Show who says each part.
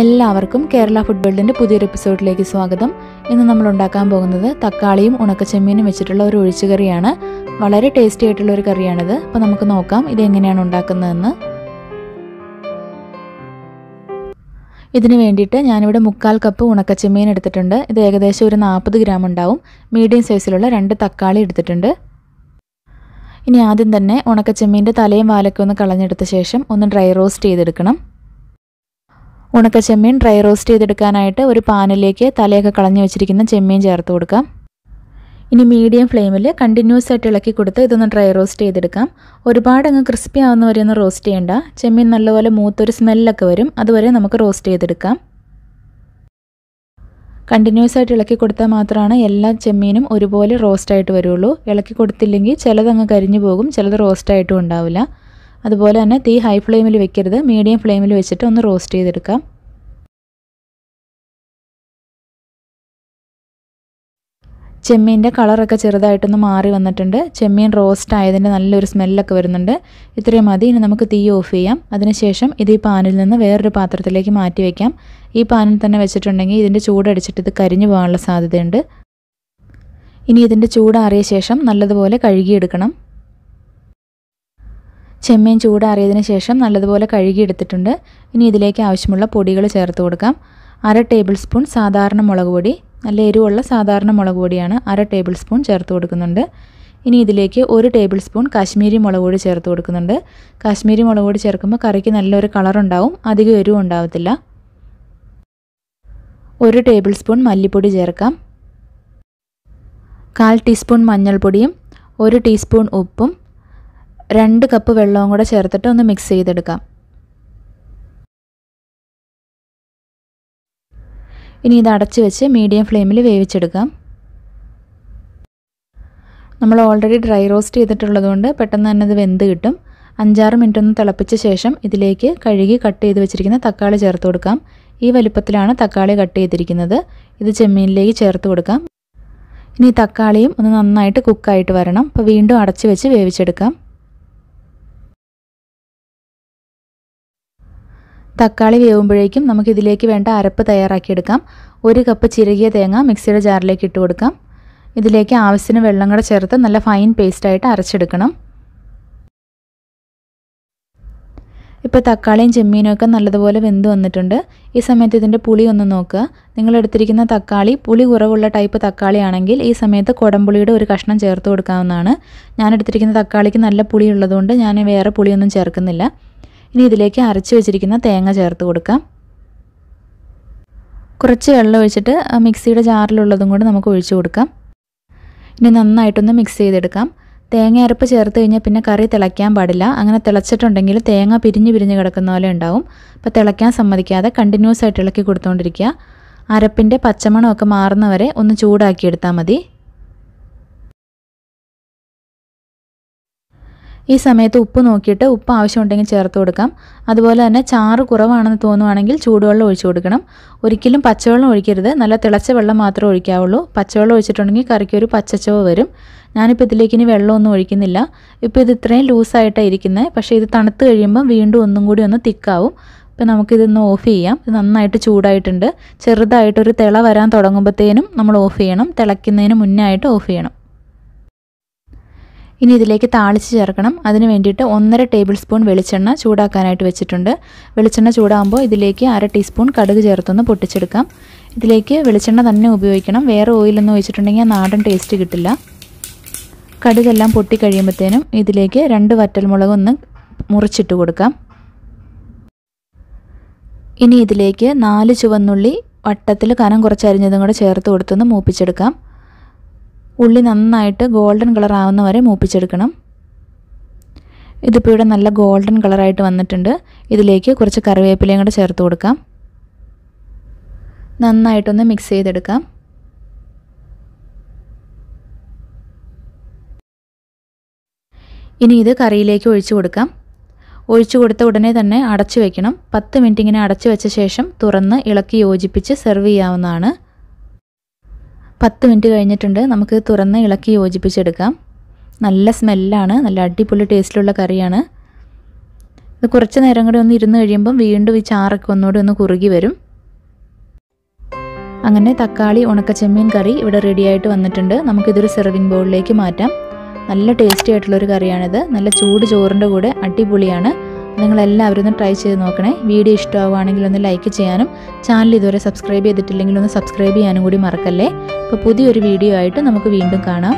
Speaker 1: എല്ലാവർക്കും കേരള ഫുഡ്വേൾഡിന്റെ പുതിയൊരു എപ്പിസോഡിലേക്ക് സ്വാഗതം. ഇന്ന് നമ്മൾ ഉണ്ടാക്കാൻ പോകുന്നത് തക്കാളിയും ഉണക്കച്ചെമ്മീനും വെച്ചിട്ടുള്ള ഒരു ഒഴിച്ചുകറിയാണ്. വളരെ ടേസ്റ്റി ആയിട്ടുള്ള ഒരു കറിയാണിത്. അപ്പോൾ നമുക്ക് നോക്കാം ഇത് എങ്ങനെയാണ് ഉണ്ടാക്കുന്നതെന്ന്. ഇതിന് വേണ്ടിയിട്ട് ഞാനിവിടെ 1/4 കപ്പ് ഉണക്കച്ചെമ്മീൻ എടുത്തിട്ടുണ്ട്. ഇത് ഏകദേശം ഒരു 40 ഗ്രാം ഉണ്ടാവും. മീഡിയം സൈസിലുള്ള 2 തക്കാളി എടുത്തിട്ടുണ്ട്. ഇനി ആദ്യം തന്നെ ഉണക്കച്ചെമ്മീൻ്റെ തലയും വാലൊക്കെ ഒന്ന് കളഞ്ഞെടുത്ത ശേഷം ഒന്ന് ഡ്രൈ റോസ്റ്റ് ചെയ്തെടുക്കണം. ഉണക്കച്ചെമ്മീൻ ഡ്രൈ റോസ്റ്റ് ചെയ്തെടുക്കാനായിട്ട് ഒരു പാനിലേക്ക് തലയൊക്കെ കളഞ്ഞു വെച്ചിരിക്കുന്ന ചെമ്മീൻ ചേർത്ത് കൊടുക്കാം. ഇനി മീഡിയം ഫ്ലെയിമിൽ കണ്ടിന്യൂസ് ആയിട്ട് ഇളക്കി കൊടുത്ത് ഇതൊന്ന് ഡ്രൈ റോസ്റ്റ് ചെയ്തെടുക്കാം. ഒരുപാട് അങ്ങ് ക്രിസ്പി ആവുന്നവരെ ഒന്ന് റോസ്റ്റ് ചെയ്യേണ്ട. ചെമ്മീൻ നല്ലപോലെ മൂത്തൊരു സ്മെല്ലൊക്കെ വരും, അതുവരെ നമുക്ക് റോസ്റ്റ് ചെയ്തെടുക്കാം. കണ്ടിന്യൂസ് ആയിട്ട് ഇളക്കി കൊടുത്താൽ മാത്രമാണ് എല്ലാ ചെമ്മീനും ഒരുപോലെ റോസ്റ്റായിട്ട് വരുള്ളൂ. ഇളക്കി കൊടുത്തില്ലെങ്കിൽ ചിലതങ്ങ് കരിഞ്ഞു പോകും, ചിലത് റോസ്റ്റായിട്ടും ഉണ്ടാവില്ല. അതുപോലെ തന്നെ തീ ഹൈ ഫ്ലെയിമിൽ വെക്കരുത്, മീഡിയം ഫ്ലെയിമിൽ വെച്ചിട്ട് ഒന്ന് റോസ്റ്റ് ചെയ്തെടുക്കാം. ചെമ്മീൻ്റെ കളറൊക്കെ ചെറുതായിട്ടൊന്ന് മാറി വന്നിട്ടുണ്ട്. ചെമ്മീൻ റോസ്റ്റ് ആയതിൻ്റെ നല്ലൊരു സ്മെല്ലൊക്കെ വരുന്നുണ്ട്. ഇത്രയും മതി. ഇനി നമുക്ക് തീ ഓഫ് ചെയ്യാം. അതിനുശേഷം ഇത് ഈ പാനിൽ നിന്ന് വേറൊരു പാത്രത്തിലേക്ക് മാറ്റി വയ്ക്കാം. ഈ പാനിൽ തന്നെ വെച്ചിട്ടുണ്ടെങ്കിൽ ഇതിൻ്റെ ചൂടടിച്ചിട്ട് ഇത് കരിഞ്ഞു പോകാനുള്ള സാധ്യതയുണ്ട്. ഇനി ഇതിൻ്റെ ചൂടാറിയ ശേഷം നല്ലതുപോലെ കഴുകിയെടുക്കണം. ചെമ്മീൻ ചൂടാറിയതിന് ശേഷം നല്ലതുപോലെ കഴുകിയെടുത്തിട്ടുണ്ട്. ഇനി ഇതിലേക്ക് ആവശ്യമുള്ള പൊടികൾ ചേർത്ത് കൊടുക്കാം. 1/2 ടേബിൾ സ്പൂൺ സാധാരണ മുളക് പൊടി, നല്ല എരിവുള്ള സാധാരണ മുളക് പൊടിയാണ്. 1/2 ടേബിൾ സ്പൂൺ ചേർത്ത് കൊടുക്കുന്നുണ്ട്. ഇനി ഇതിലേക്ക് 1 ടേബിൾ സ്പൂൺ കാശ്മീരി മുളക് പൊടി ചേർത്ത് കൊടുക്കുന്നുണ്ട്. കാശ്മീരി മുളക് പൊടി ചേർക്കുമ്പോൾ കറിക്ക് നല്ലൊരു കളറുണ്ടാവും, അധികം എരിവും ഉണ്ടാവത്തില്ല. 1 ടേബിൾ സ്പൂൺ മല്ലിപ്പൊടി ചേർക്കാം. 1/4 ടീസ്പൂൺ മഞ്ഞൾപ്പൊടിയും 1 ടീസ്പൂൺ ഉപ്പും 2 കപ്പ് വെള്ളവും കൂടെ ചേർത്തിട്ട് ഒന്ന് മിക്സ് ചെയ്തെടുക്കാം. ഇനി ഇത് അടച്ചു വെച്ച് മീഡിയം ഫ്ലെയിമിൽ വേവിച്ചെടുക്കാം. നമ്മൾ ഓൾറെഡി ഡ്രൈ റോസ്റ്റ് ചെയ്തിട്ടുള്ളതുകൊണ്ട് പെട്ടെന്ന് തന്നെ ഇത് വെന്ത് കിട്ടും. 5-6 മിനിറ്റ് ഒന്ന് തിളപ്പിച്ച ശേഷം ഇതിലേക്ക് കഴുകി കട്ട് ചെയ്ത് വെച്ചിരിക്കുന്ന തക്കാളി ചേർത്ത് കൊടുക്കാം. ഈ വലുപ്പത്തിലാണ് തക്കാളി കട്ട് ചെയ്തിരിക്കുന്നത്. ഇത് ചെമ്മീനിലേക്ക് ചേർത്ത് കൊടുക്കാം. ഇനി തക്കാളിയും ഒന്ന് നന്നായിട്ട് കുക്കായിട്ട് വരണം. അപ്പോൾ വീണ്ടും അടച്ചു വെച്ച് വേവിച്ചെടുക്കാം. തക്കാളി വേവുമ്പോഴേക്കും നമുക്കിതിലേക്ക് വേണ്ട അരപ്പ് തയ്യാറാക്കിയെടുക്കാം. 1 കപ്പ് ചിരകിയ തേങ്ങ മിക്സിയുടെ ജാറിലേക്ക് ഇട്ട് കൊടുക്കാം. ഇതിലേക്ക് ആവശ്യത്തിന് വെള്ളം കൂടെ ചേർത്ത് നല്ല ഫൈൻ പേസ്റ്റായിട്ട് അരച്ചെടുക്കണം. ഇപ്പോൾ തക്കാളിയും ചെമ്മീനും ഒക്കെ നല്ലതുപോലെ വെന്ത് വന്നിട്ടുണ്ട്. ഈ സമയത്ത് ഇതിൻ്റെ പുളി ഒന്ന് നോക്കുക. നിങ്ങളെടുത്തിരിക്കുന്ന തക്കാളി പുളി കുറവുള്ള ടൈപ്പ് തക്കാളി ആണെങ്കിൽ ഈ സമയത്ത് കുടംപുളിയുടെ ഒരു കഷ്ണം ചേർത്ത് കൊടുക്കാവുന്നതാണ്. ഞാൻ എടുത്തിരിക്കുന്ന തക്കാളിക്ക് നല്ല പുളി ഉള്ളതുകൊണ്ട് ഞാൻ വേറെ പുളിയൊന്നും ചേർക്കുന്നില്ല. ഇനി ഇതിലേക്ക് അരച്ച് വെച്ചിരിക്കുന്ന തേങ്ങ ചേർത്ത് കൊടുക്കാം. കുറച്ച് വെള്ളം ഒഴിച്ചിട്ട് മിക്സിയുടെ ജാറിലുള്ളതും കൂടി നമുക്ക് ഒഴിച്ചു കൊടുക്കാം. ഇനി നന്നായിട്ടൊന്ന് മിക്സ് ചെയ്തെടുക്കാം. തേങ്ങ അരപ്പ് ചേർത്ത് കഴിഞ്ഞാൽ പിന്നെ കറി തിളയ്ക്കാൻ പാടില്ല. അങ്ങനെ തിളച്ചിട്ടുണ്ടെങ്കിൽ തേങ്ങ പിരിഞ്ഞ് കിടക്കുന്ന പോലെ ഉണ്ടാവും. അപ്പോൾ തിളയ്ക്കാൻ സമ്മതിക്കാതെ കണ്ടിന്യൂസ് ആയിട്ട് ഇളക്കി കൊടുത്തുകൊണ്ടിരിക്കുക. അരപ്പിൻ്റെ പച്ചമണമൊക്കെ മാറുന്നവരെ ഒന്ന് ചൂടാക്കിയെടുത്താൽ മതി. ഈ സമയത്ത് ഉപ്പ് നോക്കിയിട്ട് ഉപ്പ് ആവശ്യമുണ്ടെങ്കിൽ ചേർത്ത് കൊടുക്കാം. അതുപോലെ തന്നെ ചാറ് കുറവാണെന്ന് തോന്നുവാണെങ്കിൽ ചൂടുവെള്ളം ഒഴിച്ചു കൊടുക്കണം. ഒരിക്കലും പച്ചവെള്ളം ഒഴിക്കരുത്, നല്ല തിളച്ച വെള്ളം മാത്രമേ ഒഴിക്കാവുള്ളൂ. പച്ചവെള്ളം ഒഴിച്ചിട്ടുണ്ടെങ്കിൽ കറിക്കൊരു പച്ചച്ചവ് വരും. ഞാനിപ്പോൾ ഇതിലേക്ക് ഇനി വെള്ളമൊന്നും ഒഴിക്കുന്നില്ല. ഇപ്പോൾ ഇത് ഇത്രയും ലൂസായിട്ടാണ് ഇരിക്കുന്നത്. പക്ഷേ ഇത് തണുത്ത് കഴിയുമ്പോൾ വീണ്ടും ഒന്നും കൂടി ഒന്ന് തിക്കാവും. അപ്പോൾ നമുക്കിതൊന്ന് ഓഫ് ചെയ്യാം. ഇത് നന്നായിട്ട് ചൂടായിട്ടുണ്ട്. ചെറുതായിട്ടൊരു തിള വരാൻ തുടങ്ങുമ്പോഴത്തേനും നമ്മൾ ഓഫ് ചെയ്യണം. തിളയ്ക്കുന്നതിന് മുന്നേ ആയിട്ട് ഓഫ് ചെയ്യണം. ഇനി ഇതിലേക്ക് താളിച്ച് ചേർക്കണം. അതിന് വേണ്ടിയിട്ട് 1.5 ടേബിൾ സ്പൂൺ വെളിച്ചെണ്ണ ചൂടാക്കാനായിട്ട് വെച്ചിട്ടുണ്ട്. വെളിച്ചെണ്ണ ചൂടാകുമ്പോൾ ഇതിലേക്ക് 1/2 ടീസ്പൂൺ കടുക് ചേർത്തൊന്ന് പൊട്ടിച്ചെടുക്കാം. ഇതിലേക്ക് വെളിച്ചെണ്ണ തന്നെ ഉപയോഗിക്കണം. വേറെ ഓയിലൊന്നും ഒഴിച്ചിട്ടുണ്ടെങ്കിൽ നാടൻ ടേസ്റ്റ് കിട്ടില്ല. കടുകെല്ലാം പൊട്ടി കഴിയുമ്പോഴത്തേനും ഇതിലേക്ക് 2 വറ്റൽമുളക് ഒന്ന് മുറിച്ചിട്ട് കൊടുക്കാം. ഇനി ഇതിലേക്ക് 4 ചുവന്നുള്ളി വട്ടത്തിൽ കനം കുറച്ചരിഞ്ഞതും കൂടെ ചേർത്ത് കൊടുത്തൊന്ന് മൂപ്പിച്ചെടുക്കാം. ഉള്ളി നന്നായിട്ട് ഗോൾഡൻ കളർ ആവുന്ന വരെ മൂപ്പിച്ചെടുക്കണം. ഇതിപ്പോൾ ഇവിടെ നല്ല ഗോൾഡൻ കളറായിട്ട് വന്നിട്ടുണ്ട്. ഇതിലേക്ക് കുറച്ച് കറിവേപ്പിലയും കൂടെ ചേർത്ത് കൊടുക്കാം. നന്നായിട്ടൊന്ന് മിക്സ് ചെയ്തെടുക്കാം. ഇനി ഇത് കറിയിലേക്ക് ഒഴിച്ചു കൊടുക്കാം. ഒഴിച്ചു കൊടുത്ത ഉടനെ തന്നെ അടച്ചു വയ്ക്കണം. 10 മിനിറ്റ് ഇങ്ങനെ അടച്ചു വെച്ച ശേഷം തുറന്ന് ഇളക്കി യോജിപ്പിച്ച് സെർവ് ചെയ്യാവുന്നതാണ്. 10 മിനിറ്റ് കഴിഞ്ഞിട്ടുണ്ട്. നമുക്ക് തുറന്ന് ഇളക്കി യോജിപ്പിച്ചെടുക്കാം. നല്ല സ്മെല്ലാണ്, നല്ല അടിപൊളി ടേസ്റ്റിലുള്ള കറിയാണ്. ഇത് കുറച്ച് നേരം കൂടി ഒന്ന് ഇരുന്ന് കഴിയുമ്പം വീണ്ടും ഈ ചാറൊക്കെ ഒന്നുകൂടി ഒന്ന് കുറുകി വരും. അങ്ങനെ തക്കാളി ഉണക്കച്ചെമ്മീൻ കറി ഇവിടെ റെഡി ആയിട്ട് വന്നിട്ടുണ്ട്. നമുക്കിതൊരു സെർവിങ് ബൗളിലേക്ക് മാറ്റാം. നല്ല ടേസ്റ്റി ആയിട്ടുള്ളൊരു കറിയാണിത്. നല്ല ചൂട് ചോറിൻ്റെ കൂടെ അടിപൊളിയാണ്. നിങ്ങളെല്ലാവരും ഒന്ന് ട്രൈ ചെയ്ത് നോക്കണേ. വീഡിയോ ഇഷ്ടമാവുകയാണെങ്കിൽ ഒന്ന് ലൈക്ക് ചെയ്യാനും ചാനൽ ഇതുവരെ സബ്സ്ക്രൈബ് ചെയ്തിട്ടില്ലെങ്കിൽ ഒന്ന് സബ്സ്ക്രൈബ് ചെയ്യാനും കൂടി മറക്കല്ലേ. അപ്പോൾ പുതിയൊരു വീഡിയോ ആയിട്ട് നമുക്ക് വീണ്ടും കാണാം.